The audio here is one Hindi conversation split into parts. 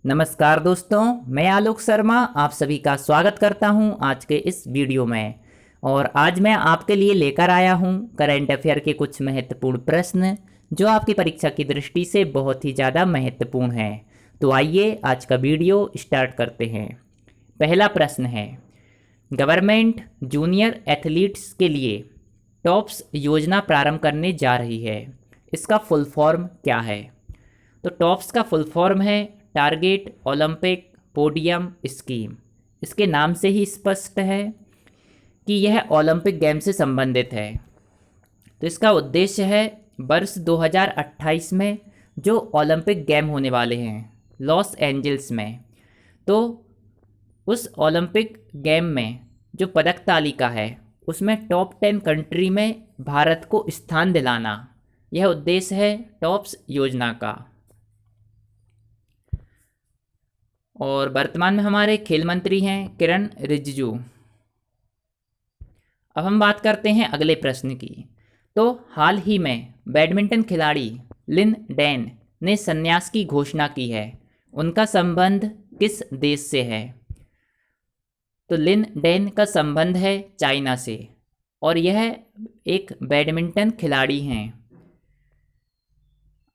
नमस्कार दोस्तों, मैं आलोक शर्मा आप सभी का स्वागत करता हूं आज के इस वीडियो में। और आज मैं आपके लिए लेकर आया हूं करंट अफेयर के कुछ महत्वपूर्ण प्रश्न जो आपकी परीक्षा की दृष्टि से बहुत ही ज़्यादा महत्वपूर्ण हैं। तो आइए आज का वीडियो स्टार्ट करते हैं। पहला प्रश्न है, गवर्नमेंट जूनियर एथलीट्स के लिए टॉप्स योजना प्रारंभ करने जा रही है, इसका फुल फॉर्म क्या है? तो टॉप्स का फुल फॉर्म है टारगेट ओलंपिक पोडियम स्कीम। इसके नाम से ही स्पष्ट है कि यह ओलंपिक गेम से संबंधित है। तो इसका उद्देश्य है वर्ष 2028 में जो ओलंपिक गेम होने वाले हैं लॉस एंजल्स में, तो उस ओलंपिक गेम में जो पदक तालिका है उसमें टॉप 10 कंट्री में भारत को स्थान दिलाना, यह उद्देश्य है टॉप्स योजना का। और वर्तमान में हमारे खेल मंत्री हैं किरण रिजिजू। अब हम बात करते हैं अगले प्रश्न की। तो हाल ही में बैडमिंटन खिलाड़ी लिन डैन ने संन्यास की घोषणा की है, उनका संबंध किस देश से है? तो लिन डैन का संबंध है चाइना से और यह एक बैडमिंटन खिलाड़ी हैं।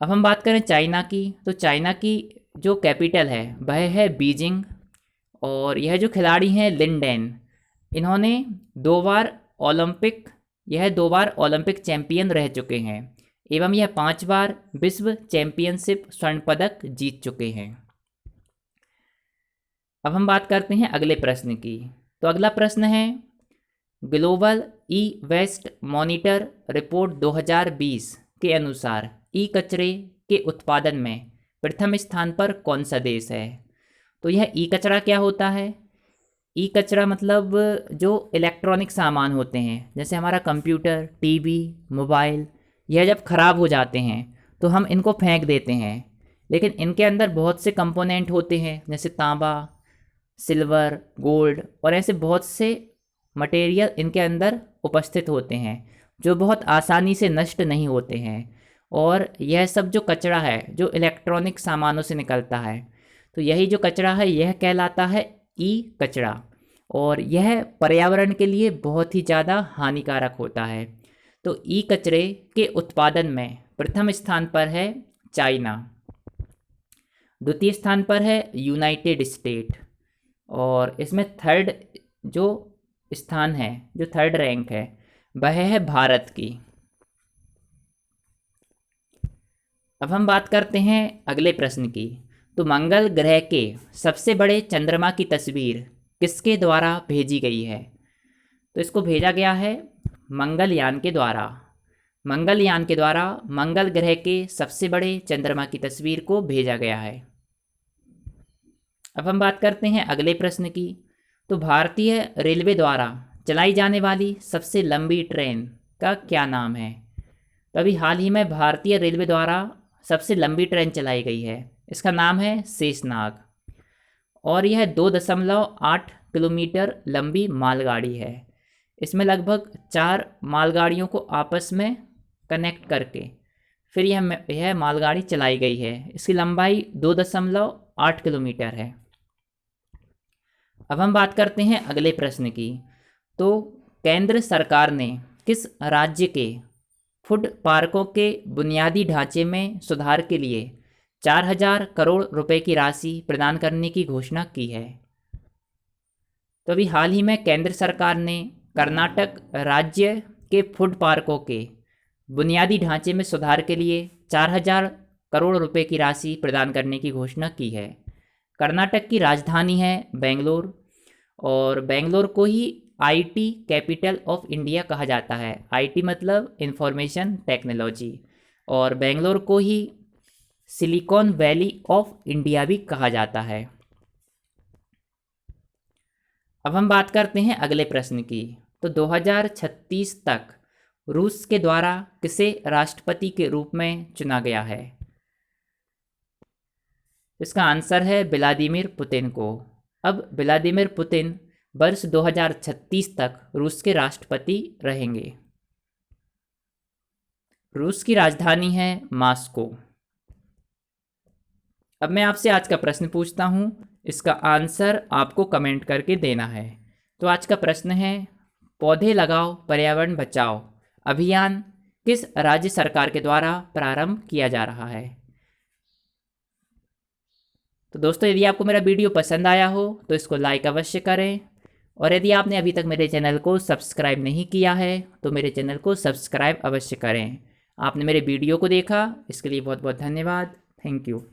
अब हम बात करें चाइना की, तो चाइना की जो कैपिटल है वह है बीजिंग। और यह जो खिलाड़ी हैं लिन डैन, इन्होंने दो बार ओलंपिक चैंपियन रह चुके हैं एवं यह 5 बार विश्व चैंपियनशिप स्वर्ण पदक जीत चुके हैं। अब हम बात करते हैं अगले प्रश्न की। तो अगला प्रश्न है, global e waste monitor report 2020 के अनुसार ई कचरे के उत्पादन में प्रथम स्थान पर कौन सा देश है? तो यह ई कचरा क्या होता है? ई कचरा मतलब जो इलेक्ट्रॉनिक सामान होते हैं, जैसे हमारा कंप्यूटर, टीवी, मोबाइल, यह जब ख़राब हो जाते हैं तो हम इनको फेंक देते हैं, लेकिन इनके अंदर बहुत से कंपोनेंट होते हैं जैसे तांबा, सिल्वर, गोल्ड और ऐसे बहुत से मटेरियल इनके अंदर उपस्थित होते हैं जो बहुत आसानी से नष्ट नहीं होते हैं। और यह सब जो कचरा है जो इलेक्ट्रॉनिक सामानों से निकलता है, तो यही जो कचरा है यह कहलाता है ई कचरा और यह पर्यावरण के लिए बहुत ही ज़्यादा हानिकारक होता है। तो ई कचरे के उत्पादन में प्रथम स्थान पर है चाइना, द्वितीय स्थान पर है यूनाइटेड स्टेट और इसमें थर्ड जो स्थान है, जो थर्ड रैंक है, वह है भारत की। अब हम बात करते हैं अगले प्रश्न की। तो मंगल ग्रह के सबसे बड़े चंद्रमा की तस्वीर किसके द्वारा भेजी गई है? तो इसको भेजा गया है मंगलयान के द्वारा। मंगलयान के द्वारा मंगल ग्रह के सबसे बड़े चंद्रमा की तस्वीर को भेजा गया है। अब हम बात करते हैं अगले प्रश्न की। तो भारतीय रेलवे द्वारा चलाई जाने वाली सबसे लंबी ट्रेन का क्या नाम है? तो अभी हाल ही में भारतीय रेलवे द्वारा सबसे लंबी ट्रेन चलाई गई है, इसका नाम है शेषनाग और यह 2.8 किलोमीटर लंबी मालगाड़ी है। इसमें लगभग 4 मालगाड़ियों को आपस में कनेक्ट करके फिर यह मालगाड़ी चलाई गई है। इसकी लंबाई 2.8 किलोमीटर है। अब हम बात करते हैं अगले प्रश्न की। तो केंद्र सरकार ने किस राज्य के फूड पार्कों के बुनियादी ढांचे में सुधार के लिए 4,000 करोड़ रुपए की राशि प्रदान करने की घोषणा की है? तो अभी हाल ही में केंद्र सरकार ने कर्नाटक राज्य के फूड पार्कों के बुनियादी ढांचे में सुधार के लिए 4,000 करोड़ रुपए की राशि प्रदान करने की घोषणा की है। कर्नाटक की राजधानी है बेंगलोर और बेंगलोर को ही आईटी कैपिटल ऑफ इंडिया कहा जाता है। आईटी मतलब इंफॉर्मेशन टेक्नोलॉजी और बेंगलोर को ही सिलिकॉन वैली ऑफ इंडिया भी कहा जाता है। अब हम बात करते हैं अगले प्रश्न की। तो 2036 तक रूस के द्वारा किसे राष्ट्रपति के रूप में चुना गया है? इसका आंसर है व्लादिमीर पुतिन को। अब व्लादिमीर पुतिन वर्ष 2036 तक रूस के राष्ट्रपति रहेंगे। रूस की राजधानी है मॉस्को। अब मैं आपसे आज का प्रश्न पूछता हूँ, इसका आंसर आपको कमेंट करके देना है। तो आज का प्रश्न है, पौधे लगाओ पर्यावरण बचाओ अभियान किस राज्य सरकार के द्वारा प्रारंभ किया जा रहा है। तो दोस्तों, यदि आपको मेरा वीडियो पसंद आया हो तो इसको लाइक अवश्य करें, और यदि आपने अभी तक मेरे चैनल को सब्सक्राइब नहीं किया है तो मेरे चैनल को सब्सक्राइब अवश्य करें। आपने मेरे वीडियो को देखा, इसके लिए बहुत बहुत धन्यवाद। Thank you.